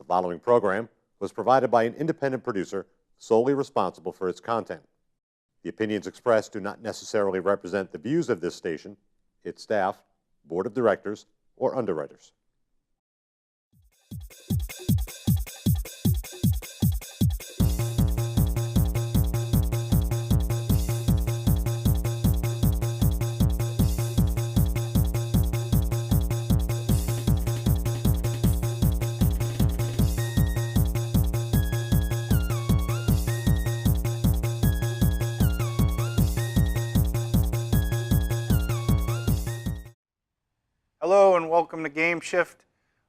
following program was provided by an independent producer solely responsible for its content. The opinions expressed do not necessarily represent the views of this station, its staff, board of directors, or underwriters. Hello and welcome to GameShift.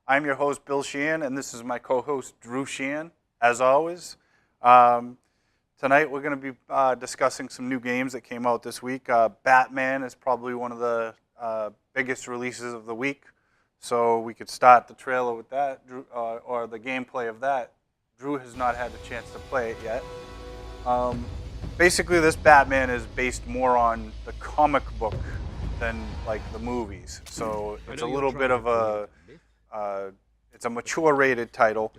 I'm your host, Bill Sheehan, and this is my co-host, Drew Sheehan, as always. Tonight we're going to be discussing some new games that came out this week. Batman is probably one of the biggest releases of the week, so we could start the trailer with that, Drew, or the gameplay of that. Drew has not had a chance to play it yet. Basically, this Batman is based more on the comic book than like the movies, so it's a little bit of a it's a mature rated title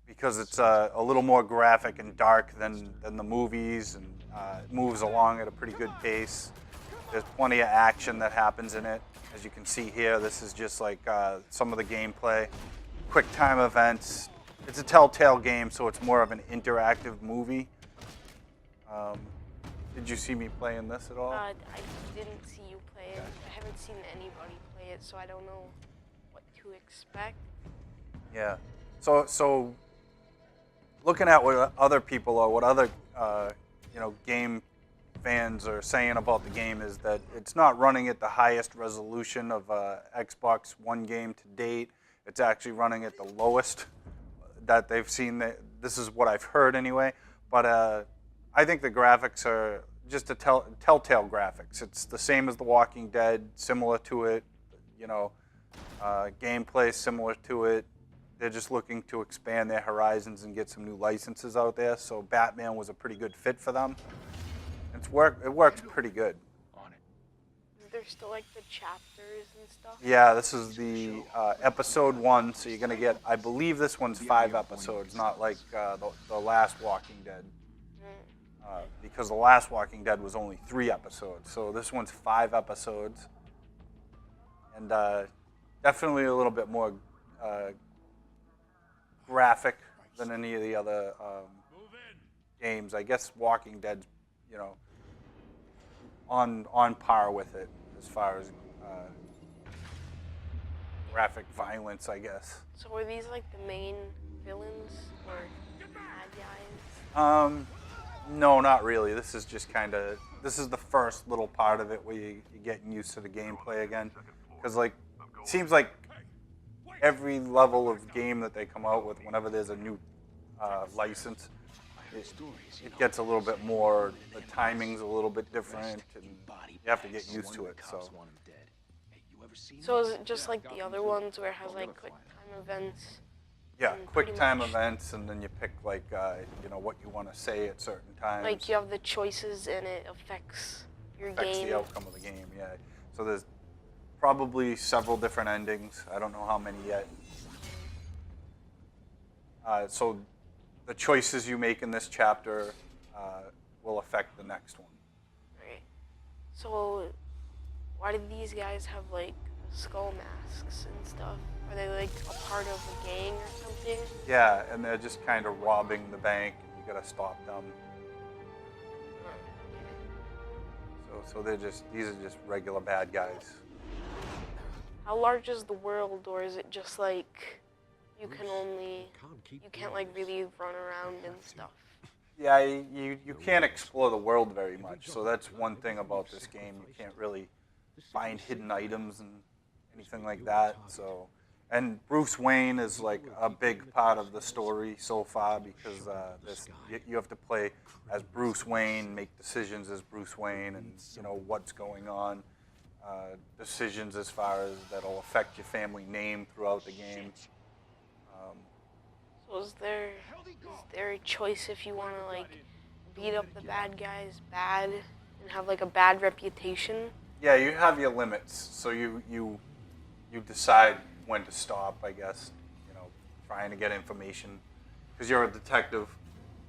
because it's a little more graphic and dark than the movies, and it moves along at a pretty good pace. There's plenty of action that happens in it. As you can see here, this is just like some of the gameplay, quick time events. It's a Telltale game, so it's more of an interactive movie. Did you see me playing this at all? I didn't see you play it. I haven't seen anybody play it, so I don't know what to expect. Yeah. So looking at what other people or what other game fans are saying about the game is that it's not running at the highest resolution of Xbox One game to date. It's actually running at the lowest that they've seen. This is what I've heard anyway. But I think the graphics are just a Telltale graphics. It's the same as The Walking Dead, similar to it. Gameplay similar to it. They're just looking to expand their horizons and get some new licenses out there. So Batman was a pretty good fit for them. It works pretty good. Is there still like the chapters and stuff? Yeah, this is the episode 1. So you're gonna get, I believe this one's 5 episodes, not like the last Walking Dead. Because the last Walking Dead was only 3 episodes, so this one's 5 episodes, and definitely a little bit more graphic than any of the other games. I guess Walking Dead's, on par with it as far as graphic violence, I guess. So are these like the main villains or bad guys? No, not really. This is just this is the first little part of it where you're getting used to the gameplay again. Because it seems like every level of game that they come out with, whenever there's a new license, it gets a little bit more, the timing's a little bit different, and you have to get used to it. So is it just like the other ones where it has like quick time events? Yeah, quick time events, and then you pick what you want to say at certain times. Like you have the choices and it affects your affects game. the outcome of the game, yeah. So there's probably several different endings. I don't know how many yet. So the choices you make in this chapter will affect the next one. Right. So why did these guys have like skull masks and stuff? Are they like a part of a gang or something? Yeah, and they're just kind of robbing the bank, and you gotta stop them. So these are just regular bad guys. How large is the world, or is it just like you can't like really run around and stuff? Yeah, you can't explore the world very much, so that's one thing about this game. You can't really find hidden items and anything like that. And Bruce Wayne is like a big part of the story so far, because you have to play as Bruce Wayne, make decisions as Bruce Wayne, and what's going on. Decisions as far as that'll affect your family name throughout the game. So is there a choice if you want to like beat up the bad guys bad and have like a bad reputation? Yeah, you have your limits, so you decide when to stop, I guess. trying to get information, because you're a detective,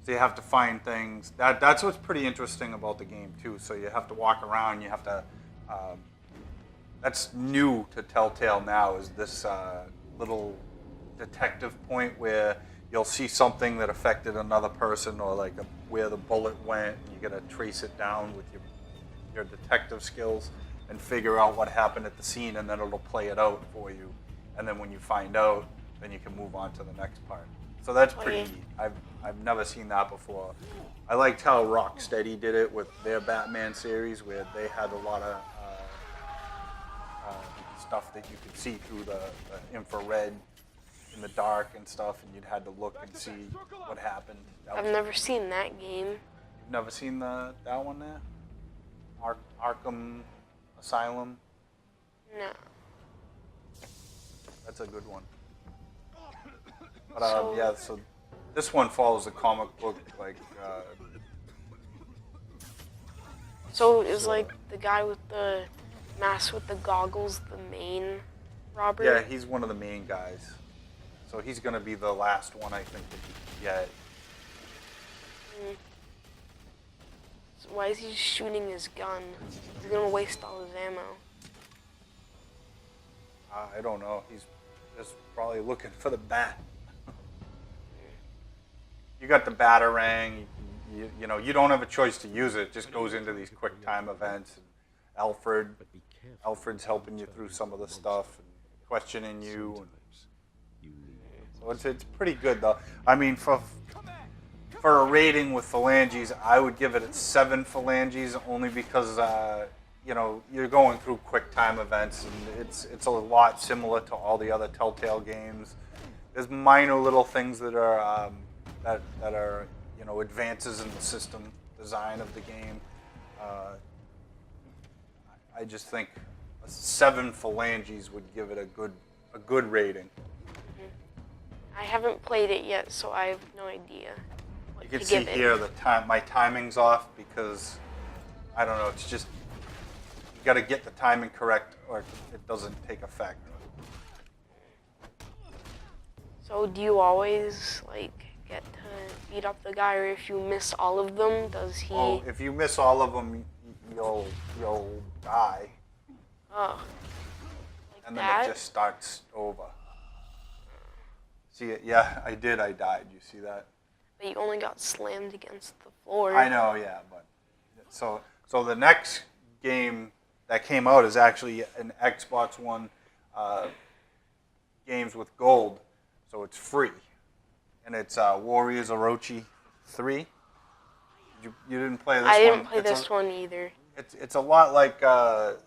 so you have to find things. That's what's pretty interesting about the game too. So you have to walk around. You have to. That's new to Telltale now. Is this little detective point where you'll see something that affected another person, or like where the bullet went, and you got to trace it down with your detective skills and figure out what happened at the scene, and then it'll play it out for you. And then when you find out, then you can move on to the next part. So that's pretty neat. I've never seen that before. I liked how Rocksteady did it with their Batman series, where they had a lot of stuff that you could see through the infrared in the dark and stuff, and you'd had to look and see what happened. I've never seen that game. You've never seen that one there? Arkham Asylum? No. That's a good one. But yeah, so this one follows the comic book, like. So is like the guy with the mask with the goggles the main robber? Yeah, he's one of the main guys. So he's gonna be the last one, I think, that you get. So why is he just shooting his gun? He's gonna waste all his ammo. I don't know. He's just probably looking for the bat. You got the Batarang. You know, you don't have a choice to use it. It just goes into these quick time events. And Alfred's helping you through some of the stuff and questioning you. So it's pretty good though. I mean, for a rating with phalanges, I would give it 7 phalanges, only because you know, you're going through quick time events, and it's a lot similar to all the other Telltale games. There's minor little things that are that are, you know, advances in the system design of the game. I just think 7 phalanges would give it a good rating. I haven't played it yet, so I have no idea what You can to see give it. here my timing's off because I don't know. It's just you got to get the timing correct, or it doesn't take effect. So do you always like get to beat up the guy, or if you miss all of them, does he? Well, if you miss all of them, you'll die, Oh, like and then that? it just starts over. See it? Yeah, I did. I died. You see that? But you only got slammed against the floor. I know. Yeah, but so the next game that came out is actually an Xbox One games with gold, so it's free, and it's Warriors Orochi 3. You didn't play this one? I didn't play this one either. It's a lot like The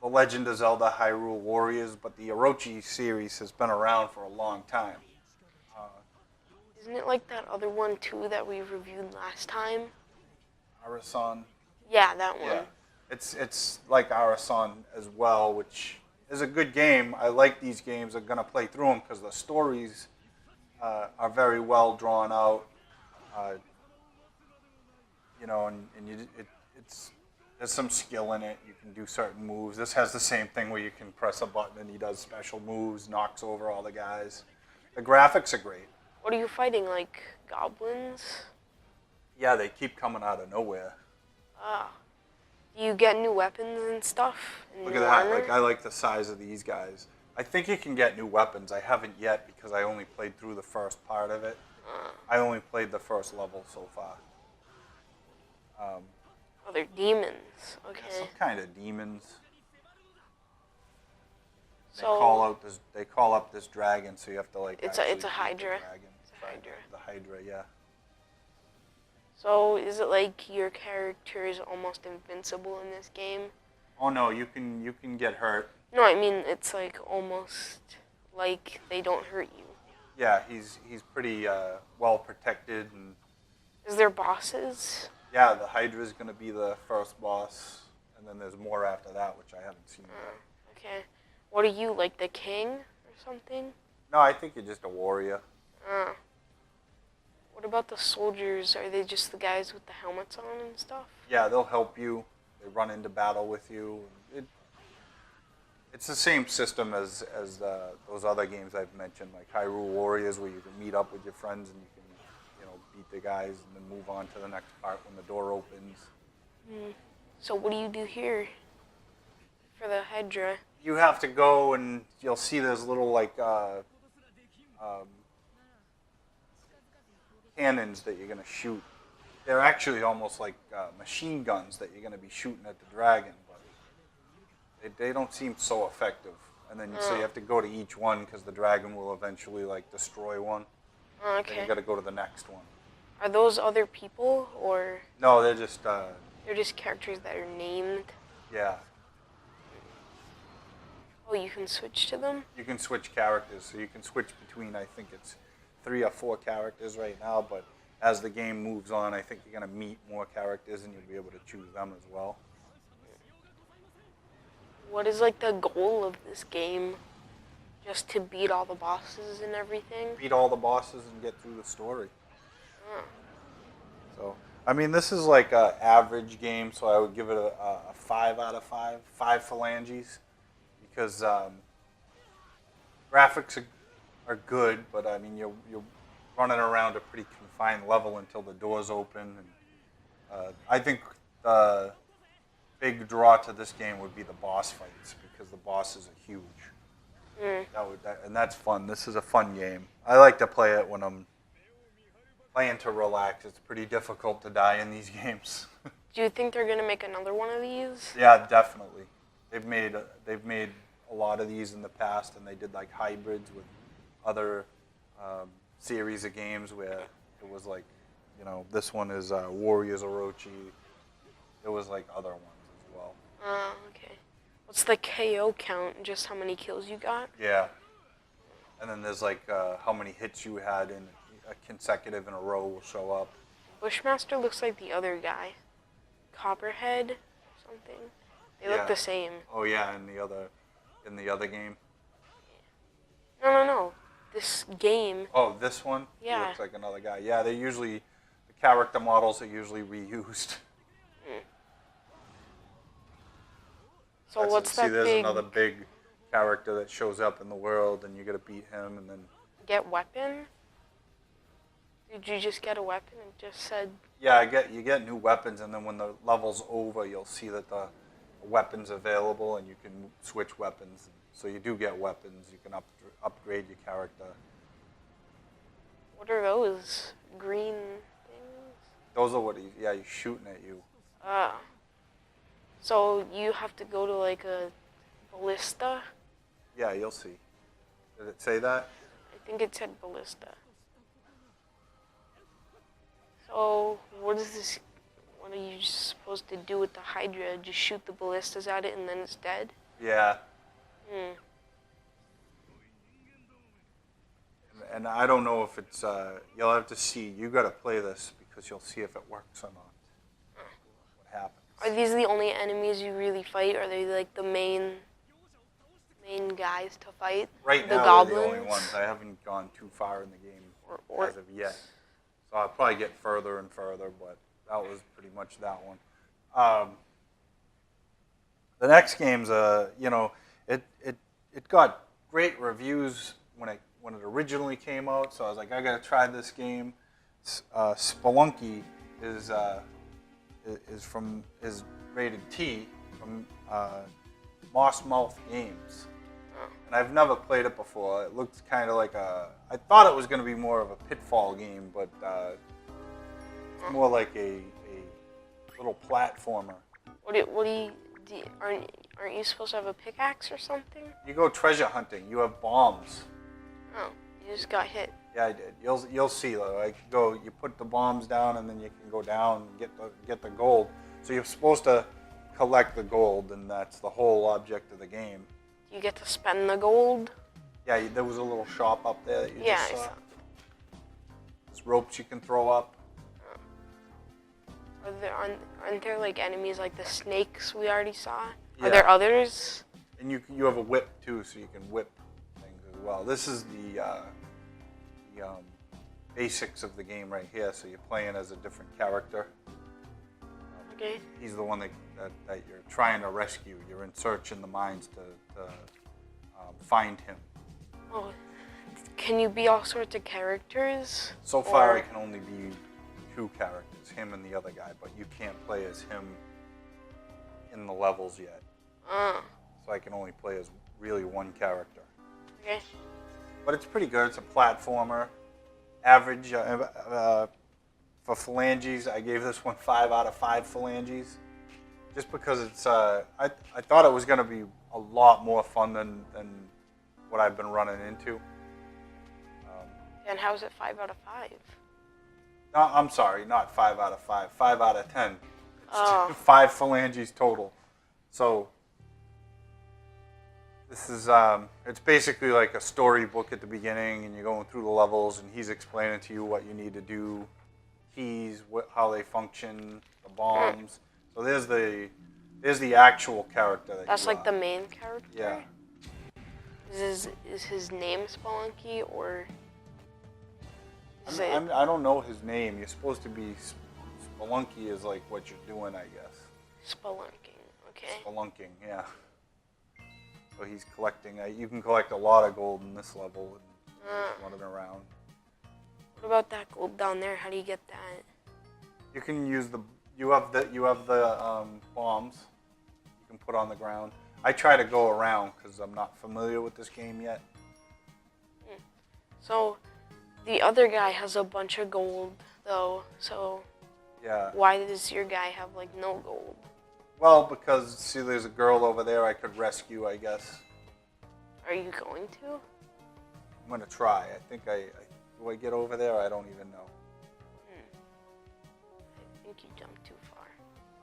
Legend of Zelda Hyrule Warriors, but the Orochi series has been around for a long time. Isn't it like that other one too that we reviewed last time? Arasan. Yeah, that one. Yeah, it's like Arasan as well, which is a good game. I like these games. I'm gonna play through them because the stories are very well drawn out. You know, and there's some skill in it. You can do certain moves. This has the same thing where you can press a button and he does special moves, knocks over all the guys. The graphics are great. What are you fighting, like goblins? Yeah, they keep coming out of nowhere. Ah. Do you get new weapons and stuff? And Look new at that. armor? Like, I like the size of these guys. I think you can get new weapons. I haven't yet because I only played through the first part of it. I only played the first level so far. Oh, they're demons. Okay. Some kind of demons. They So call up this dragon, so you have to like. It's actually a beat the Hydra. dragon. It's a Hydra. The Hydra, yeah. So is it like your character is almost invincible in this game? Oh no, you can get hurt. No, I mean it's like almost like they don't hurt you. Yeah, he's pretty well protected, and Is there bosses? yeah, the Hydra is gonna be the first boss, and then there's more after that, which I haven't seen yet. Okay. What are you, like the king or something? No, I think you're just a warrior. What about the soldiers? Are they just the guys with the helmets on and stuff? Yeah, they'll help you. They run into battle with you. It's the same system as those other games I've mentioned, like Hyrule Warriors, where you can meet up with your friends and you can, beat the guys and then move on to the next part when the door opens. So what do you do here for the Hydra? You have to go and you'll see there's little cannons that you're gonna shoot. They're actually almost like machine guns that you're gonna be shooting at the dragon, but they don't seem so effective. And then so you have to go to each one because the dragon will eventually like destroy one. Oh, And you okay. got to go to the next one. Are those other people or No, they're just they're just characters that are named? yeah. Oh, you can switch to them? You can switch characters, so you can switch between, I think it's 3 or 4 characters right now, but as the game moves on, I think you're going to meet more characters and you'll be able to choose them as well. What is like the goal of this game? Just to beat all the bosses and everything? Beat all the bosses and get through the story. Oh. So, I mean, this is like an average game, so I would give it a 5 out of 5, 5 phalanges, because graphics are good, but I mean, you're running around a pretty confined level until the doors open. And I think the big draw to this game would be the boss fights, because the bosses are huge. And that's fun. This is a fun game. I like to play it when I'm playing to relax. It's pretty difficult to die in these games. Do you think they're gonna make another one of these? Yeah, definitely. They've made a lot of these in the past, and they did like hybrids with other series of games where it was like, this one is Warriors Orochi. There was like other ones as well. Okay. What's the KO count? Just how many kills you got? Yeah. And then there's like how many hits you had in a consecutive in a row will show up. Bushmaster looks like the other guy. Copperhead or something. They look the same. Oh yeah, in the other game. No. This game. Oh, this one? Yeah. He looks like another guy. Yeah, the character models are usually reused. So what's that there's big... another big character that shows up in the world, and you gotta beat him, and then... Get weapon? Did you just get a weapon? It just said... Yeah, you get new weapons, and then when the level's over, you'll see that the weapon's available, and you can switch weapons. So you do get weapons. You can upgrade your character. What are those? Green things? Those are what he's shooting at you. So you have to go to like a ballista? Yeah, you'll see. Did it say that? I think it said ballista. So what are you supposed to do with the Hydra? Just shoot the ballistas at it and then it's dead? Yeah. And I don't know if it's, you'll have to see. You got to play this because you'll see if it works or not. What happens. Are these the only enemies you really fight? Are they like the main guys to fight? Right the now, goblins? they're the only ones. I haven't gone too far in the game Or as of yet. So I'll probably get further and further, but that was pretty much that one. The next game's, it got great reviews when it originally came out. So I was like, I gotta try this game. Spelunky is rated T from Mossmouth Games, and I've never played it before. It looked kind of like I thought it was going to be more of a Pitfall game, but it's more like a little platformer. Aren't you supposed to have a pickaxe or something? You go treasure hunting. You have bombs. Oh, you just got hit. Yeah, I did. You'll see though. You put the bombs down, and then you can go down and get the gold. So you're supposed to collect the gold, and that's the whole object of the game. You get to spend the gold? Yeah, there was a little shop up there that you just saw. I saw. There's ropes you can throw up. Aren't there like enemies like the snakes we already saw? Yeah. Are there others? And you have a whip too, so you can whip things as well. This is the basics of the game right here. So you're playing as a different character. Okay. He's the one that you're trying to rescue. You're in search in the mines to find him. Oh, can you be all sorts of characters? So far, Or- I can only be 2 characters, him and the other guy, but you can't play as him in the levels yet. So I can only play as really 1 character. Okay. But it's pretty good. It's a platformer. Average for phalanges, I gave this one 5 out of 5 phalanges. Just because it's, I thought it was going to be a lot more fun than what I've been running into. And how's it 5 out of 5? No, I'm sorry, not 5 out of 5. 5 out of 10. Oh. 5 phalanges total. So this is it's basically like a storybook at the beginning, and you're going through the levels, and he's explaining to you what you need to do, keys, how they function, the bombs. So there's the actual character. That's like the main character? Yeah. Is his name Spelunky, or is it I don't know his name. You're supposed to be Spelunky is like what you're doing, I guess. Spelunking? Okay. Spelunking, yeah. So he's collecting. You can collect a lot of gold in this level and running around. What about that gold down there? How do you get that? You can use you have the bombs you can put on the ground. I try to go around because I'm not familiar with this game yet. So the other guy has a bunch of gold though, so Yeah. why does your guy have like no gold? Well, because see, there's a girl over there I could rescue, I guess. Are you going to? I'm gonna try. I think do I get over there? I don't even know. I think you jumped too far.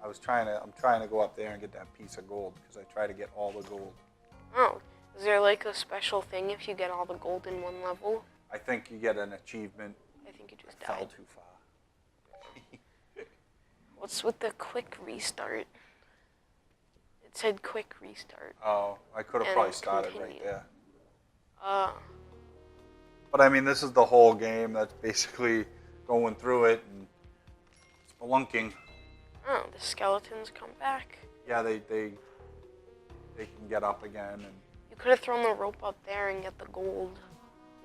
I'm trying to go up there and get that piece of gold because I try to get all the gold. Oh, is there like a special thing if you get all the gold in one level? I think you get an achievement. I think you just Fell died. too far. What's with the quick restart? It said quick restart. Oh, I could have And probably started right continue. there. Uh, But I mean, this is the whole game. That's basically going through it and spelunking. oh, the skeletons come back. Yeah, they can get up again. And You could have thrown the rope up there and get the gold.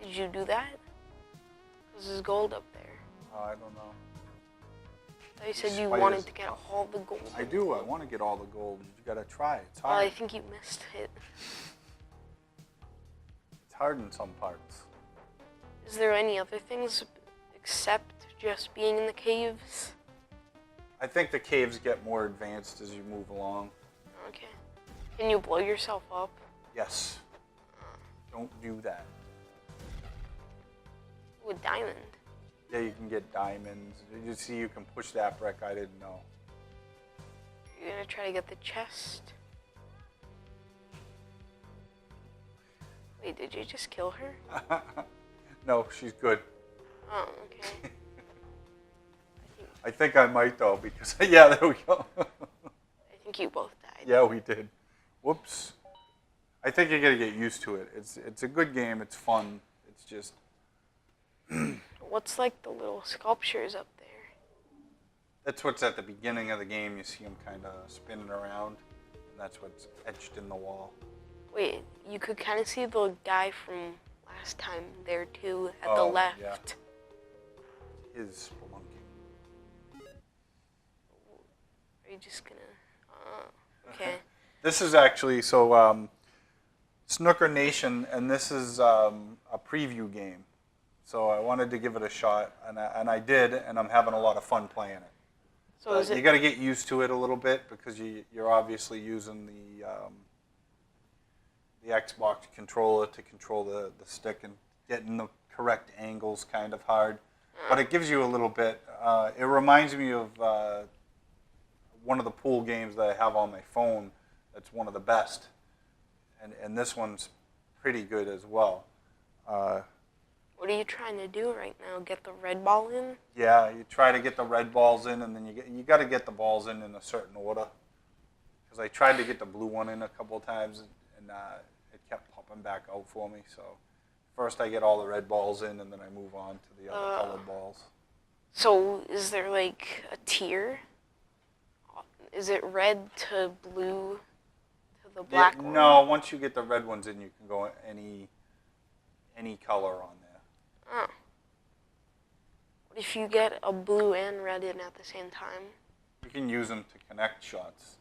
Did you do that? Because there's gold up there. I don't know. You said you Spiders. wanted to get all the gold. I do. I want to get all the gold. You gotta try. It's Well, hard. I think you missed it. It's hard in some parts. Is there any other things except just being in the caves? I think the caves get more advanced as you move along. Okay. Can you blow yourself up? Yes. Don't do that. Ooh, a diamond. Yeah, you can get diamonds. You see, you can push that brick. I didn't know. You're gonna try to get the chest. Wait, did you just kill her? No, she's good. Oh, okay. I think I might though, because yeah, there we go. I think you both died. Yeah, we did. Whoops. I think you're gonna get used to it. It's a good game. It's fun. It's just What's like the little sculptures up there? that's what's at the beginning of the game. You see them kind of spinning around, and that's what's etched in the wall. Wait, you could kind of see the guy from last time there too, at the Oh, left. yeah. Is spelunking. Are you just gonna? Okay. This is actually Snooker Nation, and this is a preview game. So I wanted to give it a shot, and I did, and I'm having a lot of fun playing it. So is You it? got to get used to it a little bit because you're obviously using the Xbox controller to control the stick, and getting the correct angles kind of hard. But it gives you a little bit. It reminds me of one of the pool games that I have on my phone. That's one of the best, and this one's pretty good as well. What are you trying to do right now? Get the red ball in? Yeah, you try to get the red balls in, and then you got to get the balls in a certain order. Because I tried to get the blue one in a couple of times, and it kept popping back out for me. So first I get all the red balls in, and then I move on to the other colored balls. So is there like a tier is it red to blue to the black one? No, once you get the red ones in, you can go any color on there. Oh. What if you get a blue and red in at the same time? You can use them to connect shots.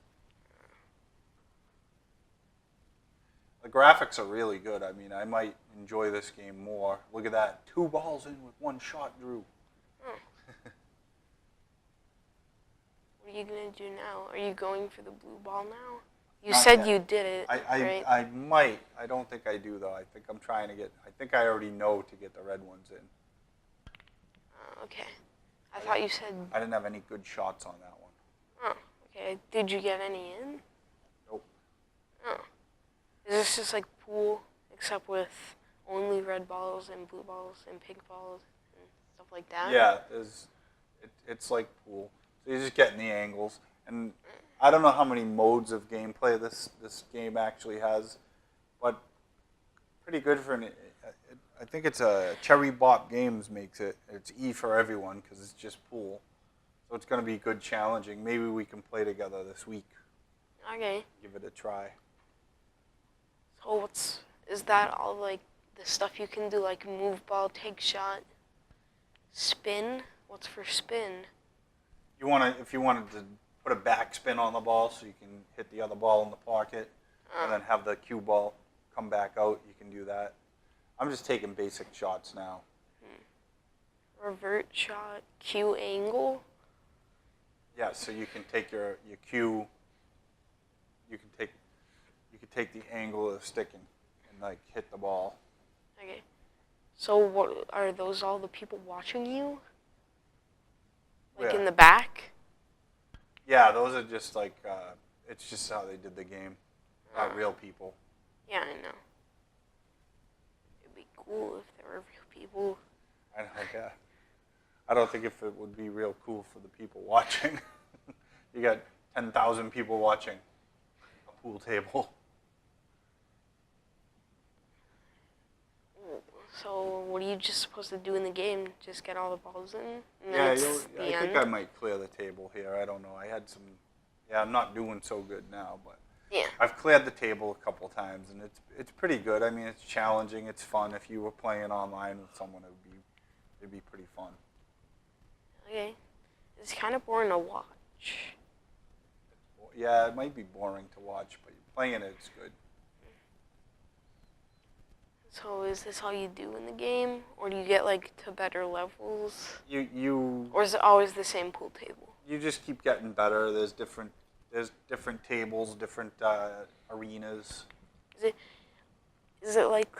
The graphics are really good. I mean, I might enjoy this game more. Look at that. 2 balls in with 1 shot, Drew. Oh. What are you going to do now? Are you going for the blue ball now? You Not said yet. you did it, right? I might. I don't think I do, though. I think I'm trying to get... I think I already know to get the red ones in. Okay. I thought you said... I didn't have any good shots on that one. Oh, okay. Did you get any in? Nope. Oh. Is this just like pool, except with only red balls and blue balls and pink balls and stuff like that? Yeah, it's like pool. So you're just getting the angles. And I don't know how many modes of gameplay this game actually has, but pretty good for an... I think it's a Cherry Bop Games makes it. It's E for everyone because it's just pool. So it's going to be good challenging. Maybe we can play together this week. Okay. Give it a try. So is that all like the stuff you can do, like move ball, take shot, spin? What's for spin? If you wanted to put a backspin on the ball so you can hit the other ball in the pocket and then have the cue ball come back out, you can do that. I'm just taking basic shots now. Revert shot, cue angle? Yeah, so you can take your cue. You can take the angle of sticking and like hit the ball. Okay. So what are those all the people watching you? Like Yeah. in the back? Yeah, those are just like it's just how they did the game. Not real people. Yeah, I know. It'd be cool if there were real people. I know, yeah. I don't think if it would be real cool for the people watching. You got 10,000 people watching a pool table. So what are you just supposed to do in the game? Just get all the balls in? And then Yeah, it's the I end? think I might clear the table here. I don't know. I had some... Yeah, I'm not doing so good now, but Yeah. I've cleared the table a couple times, and it's pretty good. I mean, it's challenging. It's fun. If you were playing online with someone, it'd be pretty fun. Okay. It's kind of boring to watch. Yeah, it might be boring to watch, but playing it's good. So is this all you do in the game? Or do you get like to better levels? You Or is it always the same pool table? you just keep getting better. There's different tables, different arenas. Is it like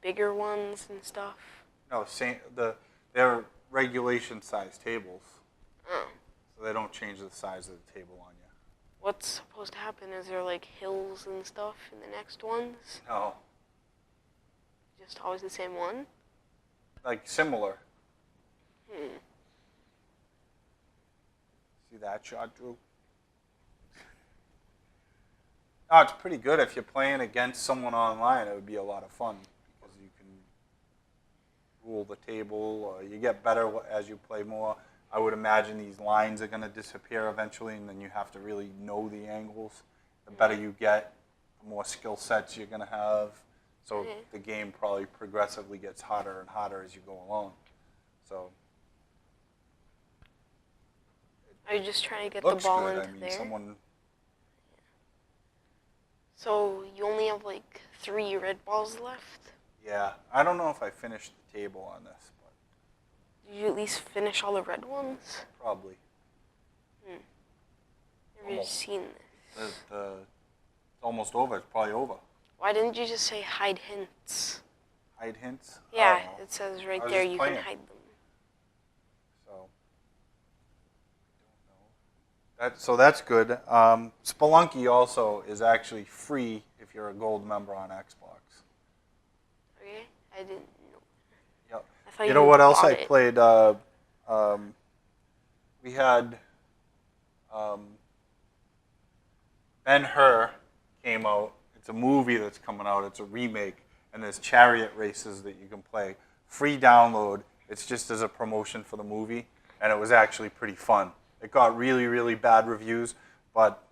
bigger ones and stuff? No, they're regulation size tables, Oh. so they don't change the size of the table on you. What's supposed to happen? Is there like hills and stuff in the next ones? No, Just always the same one? like similar. Hmm. See that shot, Drew? Oh, it's pretty good. If you're playing against someone online, it would be a lot of fun because you can rule the table. You get better as you play more. I would imagine these lines are going to disappear eventually, and then you have to really know the angles. The better you get, the more skill sets you're going to have. So the game probably progressively gets harder and harder as you go along. So Are you just trying to get looks the ball good. into I mean, there? someone. So you only have like 3 red balls left? Yeah, I don't know if I finished the table on this, but Did you at least finish all the red ones? probably. Never Almost. seen this. It's almost over. It's probably over. Why didn't you just say hide hints? Hide hints? Yeah, Oh, it says right I was there just you playing. can hide them. So that's good. Spelunky also is actually free if you're a gold member on Xbox. Okay, I didn't know. Yep. I thought You know what else bought I it. played? We had Ben-Hur came out. It's a movie that's coming out. It's a remake, and there's chariot races that you can play. Free download. It's just as a promotion for the movie, and it was actually pretty fun. It got really, really bad reviews, but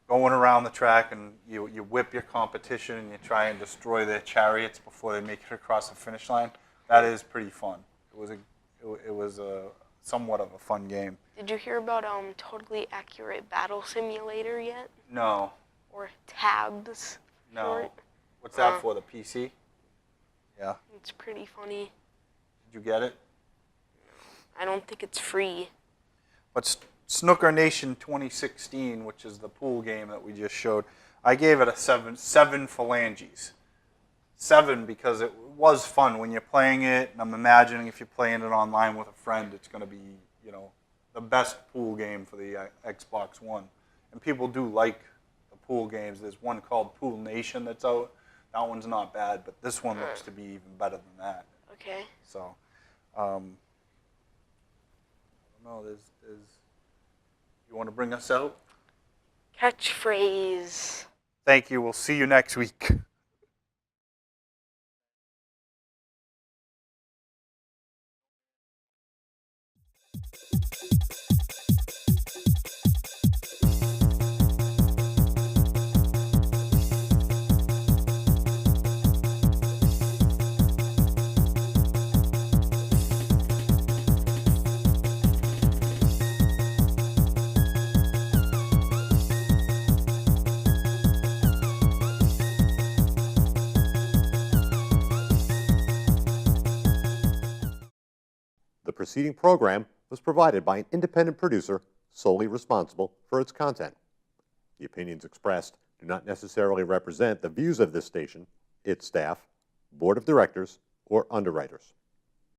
going around the track and you whip your competition and you try and destroy their chariots before they make it across the finish line, that is pretty fun. It was a somewhat of a fun game. Did you hear about Totally Accurate Battle Simulator yet? No. Or TABS? No. Short? What's that for, the PC? Yeah. It's pretty funny. Did you get it? I don't think it's free. But Snooker Nation 2016, which is the pool game that we just showed, I gave it a 7 phalanges. 7 because it was fun when you're playing it, and I'm imagining if you're playing it online with a friend, it's going to be, you know, the best pool game for the Xbox One. And people do like the pool games. There's one called Pool Nation that's out. That one's not bad, but this one looks to be even better than that. Okay. So, I don't know. You want to bring us out? Catchphrase. Thank you. We'll see you next week. The preceding program was provided by an independent producer solely responsible for its content. The opinions expressed do not necessarily represent the views of this station, its staff, board of directors, or underwriters.